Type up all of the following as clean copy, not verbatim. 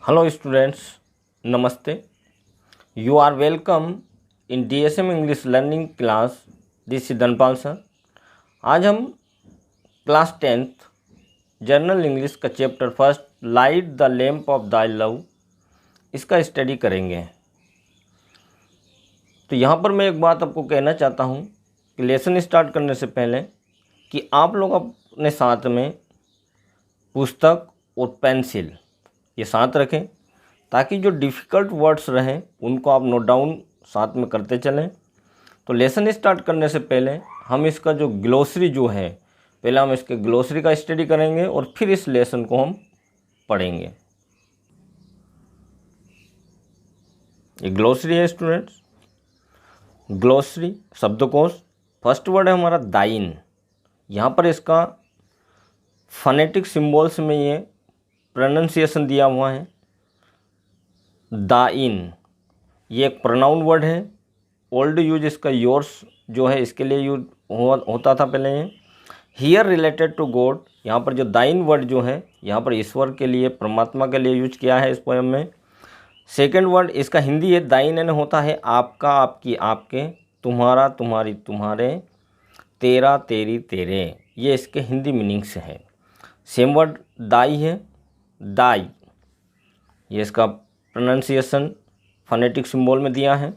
Hello students, नमस्ते। You are welcome in DSM English learning class. This is Dhanpal sir. आज हम class 10th general English का chapter first light the lamp of thy love इसका study करेंगे। तो यहाँ पर मैं एक बात आपको कहना चाहता हूँ कि लेसन स्टार्ट करने से पहले कि आप लोग अपने साथ में पुस्तक और पेंसिल ये साथ रखें ताकि जो डिफ़िकल्ट वर्ड्स रहें उनको आप नोट डाउन साथ में करते चलें। तो लेसन स्टार्ट करने से पहले हम इसका जो ग्लोसरी जो है, पहले हम इसके ग्लोसरी का स्टडी करेंगे और फिर इस लेसन को हम पढ़ेंगे। ये ग्लोसरी है स्टूडेंट्स। ग्लोसरी शब्दकोश। फर्स्ट वर्ड है हमारा दाइन। यहाँ पर इसका फनेटिक सिम्बॉल्स में ये प्रोनाउंसिएशन दिया हुआ है। दाइन ये एक प्रोनाउन वर्ड है। ओल्ड यूज इसका योर्स जो है इसके लिए यूज होता था पहले। ये हियर रिलेटेड टू गॉड, यहाँ पर जो दाइन वर्ड जो है यहाँ पर ईश्वर के लिए, परमात्मा के लिए यूज किया है इस पोएम में। सेकंड वर्ड इसका हिंदी है दाइन यानी होता है आपका, आपकी, आपके, तुम्हारा, तुम्हारी, तुम्हारे, तेरा, तेरी, तेरे। ये इसके हिंदी मीनिंग से है। सेम वर्ड दाई है, दाई ये इसका प्रोनाउंसिएशन फनेटिक सिंबल में दिया है।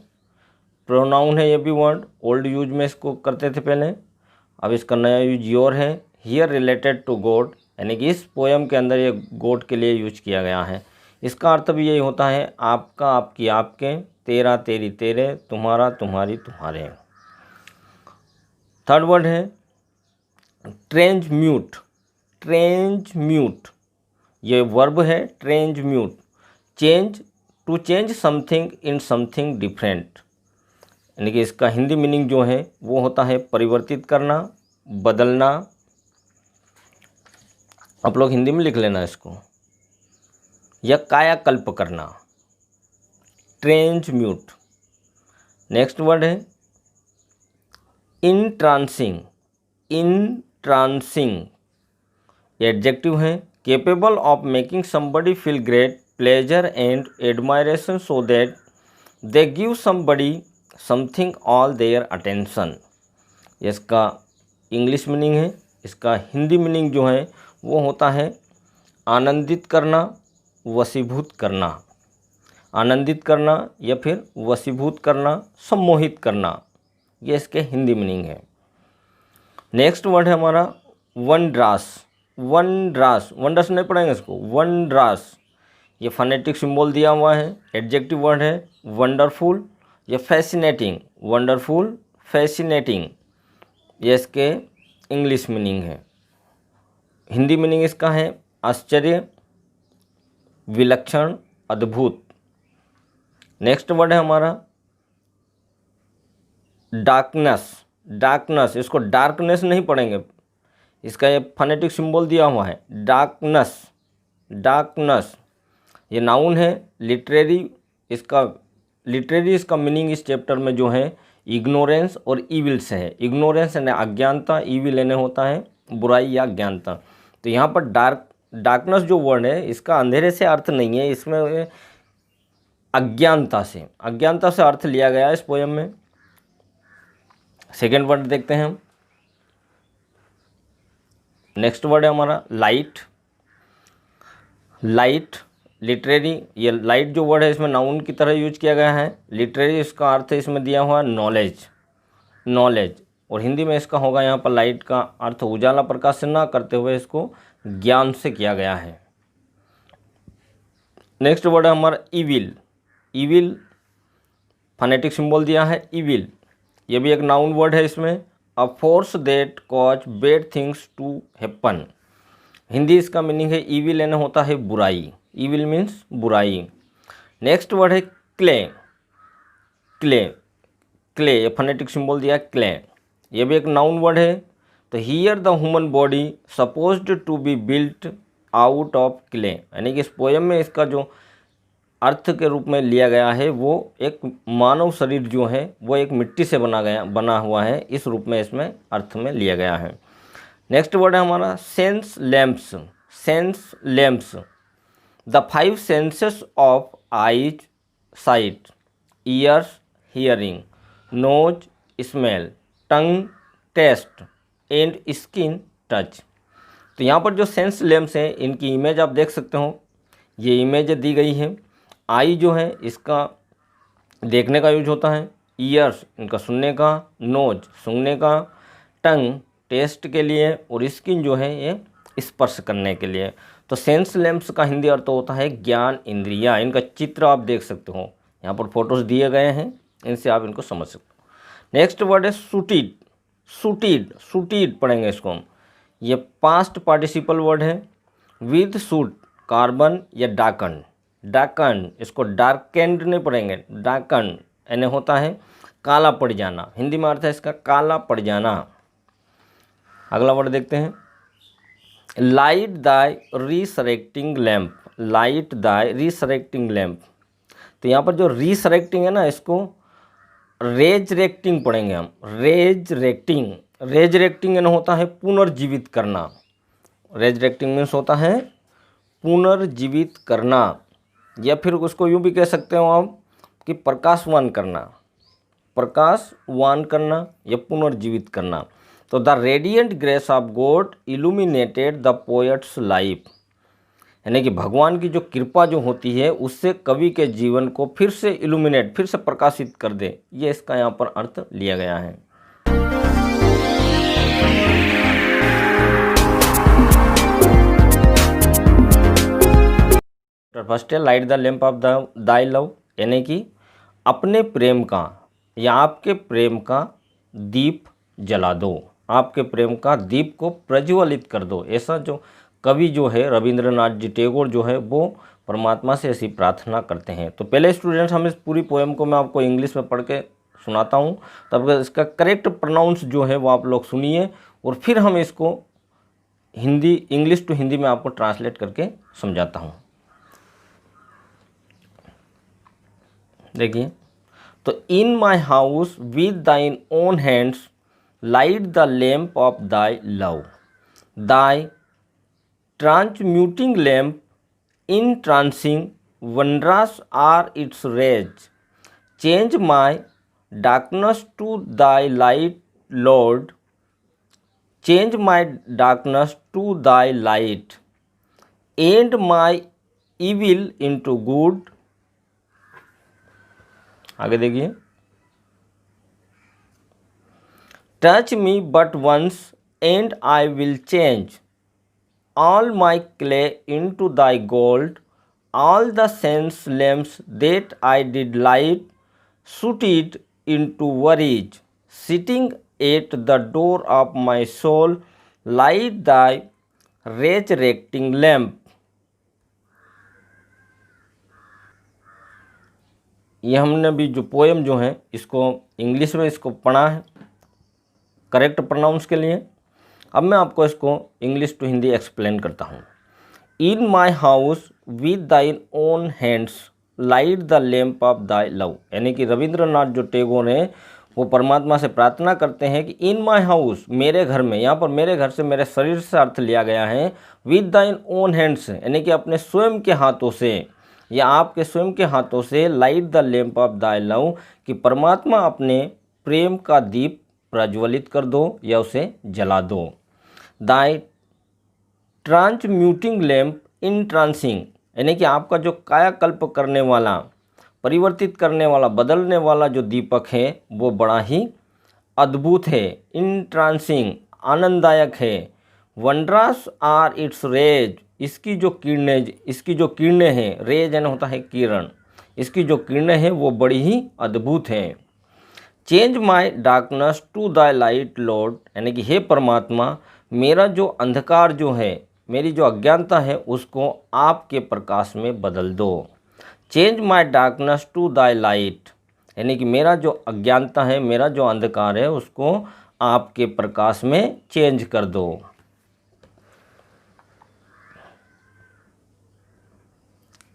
प्रोनाउन है ये भी वर्ड, ओल्ड यूज में इसको करते थे पहले, अब इसका नया यूज योर है। हियर रिलेटेड टू गॉड यानी कि इस पोएम के अंदर ये गॉड के लिए यूज किया गया है। इसका अर्थ भी यही होता है आपका, आपकी, आपके, तेरा, तेरी, तेरे, तुम्हारा, तुम्हारी, तुम्हारे। थर्ड वर्ड है ट्रांसम्यूट। ट्रांसम्यूट ये वर्ब है, transmute. Change, to change something in something different यानी कि इसका हिंदी मीनिंग जो है वो होता है परिवर्तित करना, बदलना। आप लोग हिंदी में लिख लेना इसको, या कायाकल्प करना, ट्रांसम्यूट। नेक्स्ट वर्ड है इंट्रांसिंग। इंट्रांसिंग एडजेक्टिव है, capable of making somebody feel great pleasure and admiration so that they give somebody something all their attention. इसका इंग्लिश मीनिंग है। इसका हिंदी मीनिंग जो है वो होता है आनंदित करना, वशीभूत करना। आनंदित करना या फिर वशीभूत करना, सम्मोहित करना, ये इसके हिंदी मीनिंग है। नेक्स्ट वर्ड है हमारा वंड्रास। वंड्रास, वंडर्स नहीं पढ़ेंगे इसको, वंड्रास ये फनेटिक सिंबल दिया हुआ है। एडजेक्टिव वर्ड है वंडरफुल या फैसिनेटिंग। वंडरफुल, फैसिनेटिंग ये इसके इंग्लिश मीनिंग है। हिंदी मीनिंग इसका है आश्चर्य, विलक्षण, अद्भुत। नेक्स्ट वर्ड है हमारा डार्कनेस। डार्कनेस, इसको डार्कनेस नहीं पढ़ेंगे, इसका ये फनेटिक सिंबल दिया हुआ है डार्कनेस। डार्कनेस ये नाउन है। लिटरेरी इसका मीनिंग इस चैप्टर में जो है इग्नोरेंस और ईविल से है। इग्नोरेंस यानी अज्ञानता, ईविल यानी होता है बुराई या अज्ञानता। तो यहाँ पर डार्कनेस जो वर्ड है इसका अंधेरे से अर्थ नहीं है, इसमें अज्ञानता से अर्थ लिया गया है इस पोएम में। सेकेंड वर्ड देखते हैं हम। नेक्स्ट वर्ड है हमारा लाइट। लाइट लिटरेरी, ये लाइट जो वर्ड है इसमें नाउन की तरह यूज किया गया है। लिटरेरी इसका अर्थ है इसमें दिया हुआ नॉलेज। नॉलेज और हिंदी में इसका होगा यहाँ पर लाइट का अर्थ उजाला, प्रकाश से ना करते हुए इसको ज्ञान से किया गया है। नेक्स्ट वर्ड है हमारा इविल। इविल फनेटिक सिंबल दिया है इविल, ये भी एक नाउन वर्ड है। इसमें a force that cause bad things to happen. Hindi इसका मीनिंग है ईविल यानी होता है बुराई। ईविल मीन्स बुराई। नेक्स्ट वर्ड है क्ले। क्ले, क्ले ये फनेटिक सिंबल दिया क्ले, ये भी एक नाउन वर्ड है। तो here the human body supposed to be built out of clay यानी कि इस पोएम में इसका जो अर्थ के रूप में लिया गया है वो एक मानव शरीर जो है वो एक मिट्टी से बना हुआ है, इस रूप में इसमें अर्थ में लिया गया है। नेक्स्ट वर्ड है हमारा sense lamps. Sense lamps the 5 senses of eyes, sight, ears, hearing, nose, smell, tongue, taste and skin, touch. तो यहाँ पर जो सेंस लेम्स हैं इनकी इमेज आप देख सकते हो, ये इमेज दी गई है। आई जो है इसका देखने का यूज होता है, ईयर्स इनका सुनने का, नोज सूंघने का, टंग टेस्ट के लिए और स्किन जो है ये स्पर्श करने के लिए। तो सेंस लेम्स का हिंदी अर्थ होता है ज्ञान इंद्रियां। इनका चित्र आप देख सकते हो, यहाँ पर फोटोज दिए गए हैं, इनसे आप इनको समझ सकते हो। नेक्स्ट वर्ड है सूटेड। सूटेड, सूटेड पढ़ेंगे इसको हम। ये पास्ट पार्टिसिपल वर्ड है। विद सूट कार्बन या डाकन, डाकन इसको डार्केंड नहीं पढ़ेंगे, डाकन यानी होता है काला पड़ जाना, हिंदी में अर्थ है इसका काला पड़ जाना। अगला वर्ड देखते हैं, लाइट दाई रिसरेक्टिंग लैम्प, लाइट दाई रिसरेक्टिंग लैम्प। तो यहाँ पर जो रिसरेक्टिंग है ना, इसको रेजरेक्टिंग पढ़ेंगे हम, रेजरेक्टिंग। रेजरेक्टिंग यानी होता है पुनर्जीवित करना, रेजरेक्टिंग मीन्स होता है पुनर्जीवित करना, या फिर उसको यूँ भी कह सकते हो आप कि प्रकाशवान करना, प्रकाशवान करना या पुनर्जीवित करना। तो the radiant grace of God illuminated the poets life, यानी कि भगवान की जो कृपा जो होती है उससे कवि के जीवन को फिर से इल्यूमिनेट, फिर से प्रकाशित कर दे, ये इसका यहाँ पर अर्थ लिया गया है। फर्स्ट है light the lamp of thy love, यानी कि अपने प्रेम का या आपके प्रेम का दीप जला दो, आपके प्रेम का दीप को प्रज्वलित कर दो। ऐसा जो कवि जो है रविंद्रनाथ जी टैगोर जो है वो परमात्मा से ऐसी प्रार्थना करते हैं। तो पहले स्टूडेंट्स हम इस पूरी पोएम को मैं आपको इंग्लिश में पढ़ के सुनाता हूँ, तब इसका करेक्ट प्रोनाउंस जो है वो आप लोग सुनिए और फिर हम इसको हिंदी, इंग्लिश टू हिंदी में आपको ट्रांसलेट करके समझाता हूँ। देखिए, तो in my house with thine own hands light the lamp of thy love, thy transmuting lamp in trancing wondrous are its rays, change my darkness to thy light Lord, change my darkness to thy light and my evil into good. आगे देखिए, touch me but once and I will change all my clay into thy gold, all the sense lamps that I did light suited into worries, sitting at the door of my soul light thy resurrecting lamp. ये हमने भी जो poem जो है इसको English में इसको पढ़ा है करेक्ट प्रोनाउंस के लिए। अब मैं आपको इसको इंग्लिश टू हिंदी एक्सप्लेन करता हूँ। इन my house with thine own hands light the lamp of thy love, यानी कि रविंद्रनाथ जो टैगोर हैं वो परमात्मा से प्रार्थना करते हैं कि इन माई हाउस, मेरे घर में, यहाँ पर मेरे घर से मेरे शरीर से अर्थ लिया गया है, विद दाइन ओन हैंड्स यानी कि अपने स्वयं के हाथों से या आपके स्वयं के हाथों से, light the lamp of thy love कि परमात्मा अपने प्रेम का दीप प्रज्वलित कर दो या उसे जला दो। दाई ट्रांसम्यूटिंग लैम्प इन ट्रांसिंग, यानी कि आपका जो कायाकल्प करने वाला, परिवर्तित करने वाला, बदलने वाला जो दीपक है वो बड़ा ही अद्भुत है। इन ट्रांसिंग आनंददायक है। वंडरस आर इट्स रेज, इसकी जो किरणें हैं, रेज यानी होता है किरण, इसकी जो किरणें हैं वो बड़ी ही अद्भुत हैं। Change my darkness to thy light lord, यानी कि हे परमात्मा मेरा जो अंधकार जो है, मेरी जो अज्ञानता है उसको आपके प्रकाश में बदल दो। Change my darkness to thy light, यानी कि मेरा जो अज्ञानता है, मेरा जो अंधकार है उसको आपके प्रकाश में चेंज कर दो।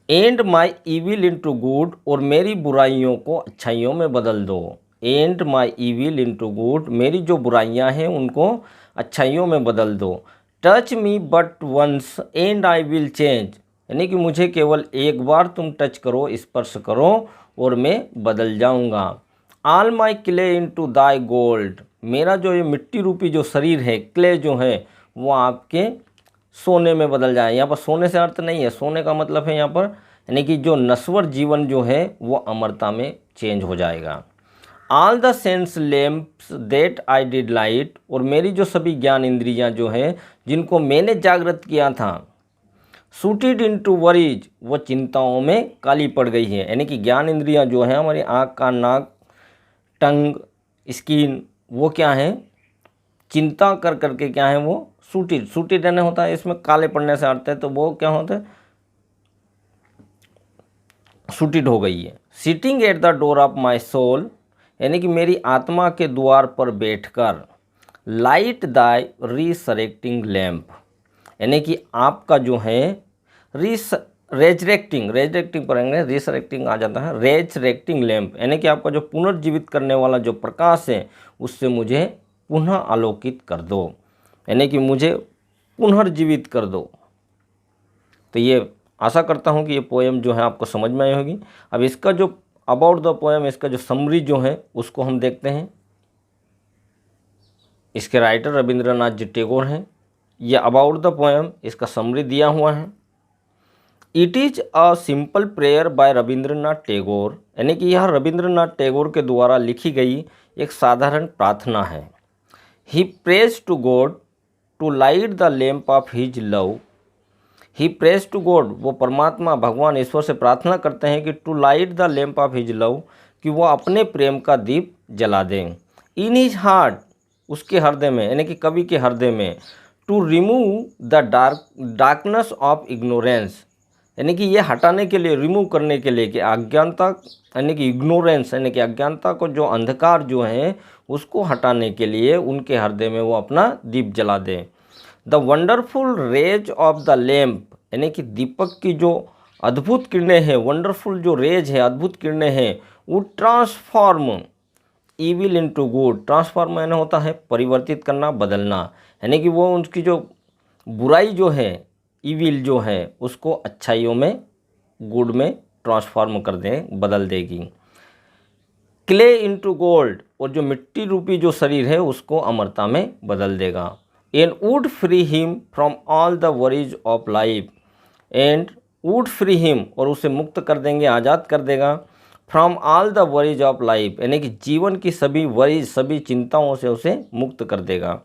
And my evil into good, और मेरी बुराइयों को अच्छाइयों में बदल दो। And my evil into good, मेरी जो बुराइयां हैं उनको अच्छाइयों में बदल दो। Touch me but once and I will change यानी कि मुझे केवल एक बार तुम टच करो, स्पर्श करो और मैं बदल जाऊंगा। All my clay into thy gold, मेरा जो ये मिट्टी रूपी जो शरीर है, क्ले जो है वो आपके सोने में बदल जाए। यहाँ पर सोने से अर्थ नहीं है, सोने का मतलब है यहाँ पर यानी कि जो नश्वर जीवन जो है वो अमरता में चेंज हो जाएगा। All the sense lamps that I did light, और मेरी जो सभी ज्ञान इंद्रियां जो है जिनको मैंने जागृत किया था, सूटेड इनटू वरीज, वो चिंताओं में काली पड़ गई है। यानी कि ज्ञान इंद्रियां जो है हमारी आँख, कान, नाक, टंग, स्किन, वो क्या है, चिंता कर करके क्या है वो सूटेड, सूटेड यानी होता है इसमें काले पड़ने से अर्थ है, तो वो क्या होता है, सूटेड हो गई है। Sitting at the door of my soul, यानी कि मेरी आत्मा के द्वार पर बैठकर, लाइट दाई रिसरेक्टिंग लैम्प, यानी कि आपका जो है रेजरेक्टिंग पढ़ेंगे, रिसरेक्टिंग आ जाता है, रेजरेक्टिंग लैम्प, यानी कि आपका जो पुनर्जीवित करने वाला जो प्रकाश है उससे मुझे पुनः आलोकित कर दो, यानी कि मुझे पुनर्जीवित कर दो। तो ये आशा करता हूँ कि ये पोएम जो है आपको समझ में आई होगी। अब इसका जो अबाउट द पोएम, इसका जो समरी जो है उसको हम देखते हैं। इसके राइटर रविंद्रनाथ जी टैगोर हैं। ये अबाउट द पोएम, इसका समरी दिया हुआ है। It is a simple prayer by Rabindranath Tagore, यानी कि यह रविंद्रनाथ टैगोर के द्वारा लिखी गई एक साधारण प्रार्थना है। He praise to God to light the lamp of his love, he praise to God, वो परमात्मा भगवान ईश्वर से प्रार्थना करते हैं कि to light the lamp of his love, कि वो अपने प्रेम का दीप जला दें। इन हिज हार्ट, उसके हृदय में, यानी कि कवि के हृदय में। To remove the darkness of ignorance, यानी कि ये हटाने के लिए, रिमूव करने के लिए कि अज्ञानता, यानी कि इग्नोरेंस, यानी कि अज्ञानता को, जो अंधकार जो है उसको हटाने के लिए उनके हृदय में वो अपना दीप जला दें। The wonderful rays of the lamp, यानी कि दीपक की जो अद्भुत किरणें हैं, वंडरफुल जो रेज है, अद्भुत किरणें हैं, वो transform evil into good, transform यानी होता है परिवर्तित करना, बदलना, यानी कि वो उनकी जो बुराई जो है, ईविल जो है, उसको अच्छाइयों में, गुड में ट्रांसफॉर्म कर दें, बदल देगी। क्ले इनटू गोल्ड, और जो मिट्टी रूपी जो शरीर है उसको अमरता में बदल देगा। And wood free him from all the worries of life, and wood free him, और उसे मुक्त कर देंगे, आज़ाद कर देगा, from all the worries of life, यानी कि जीवन की सभी वरीज, सभी चिंताओं से उसे मुक्त कर देगा।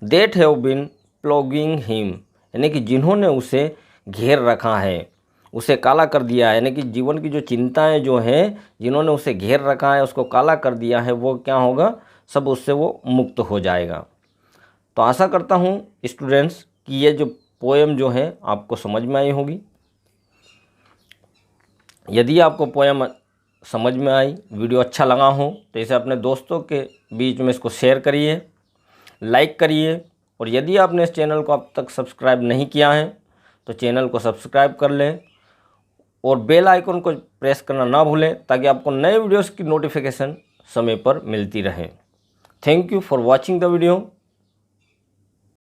That have been plaguing him, यानी कि जिन्होंने उसे घेर रखा है, उसे काला कर दिया है, यानी कि जीवन की जो चिंताएं जो हैं, जिन्होंने उसे घेर रखा है, उसको काला कर दिया है, वो क्या होगा, सब उससे वो मुक्त हो जाएगा। तो आशा करता हूँ स्टूडेंट्स कि ये जो पोएम जो है आपको समझ में आई होगी। यदि आपको पोएम समझ में आई, वीडियो अच्छा लगा हो, तो इसे अपने दोस्तों के बीच में इसको शेयर करिए, लाइक करिए, और यदि आपने इस चैनल को अब तक सब्सक्राइब नहीं किया है तो चैनल को सब्सक्राइब कर लें और बेल आइकन को प्रेस करना ना भूलें, ताकि आपको नए वीडियोस की नोटिफिकेशन समय पर मिलती रहे। Thank you for watching the video.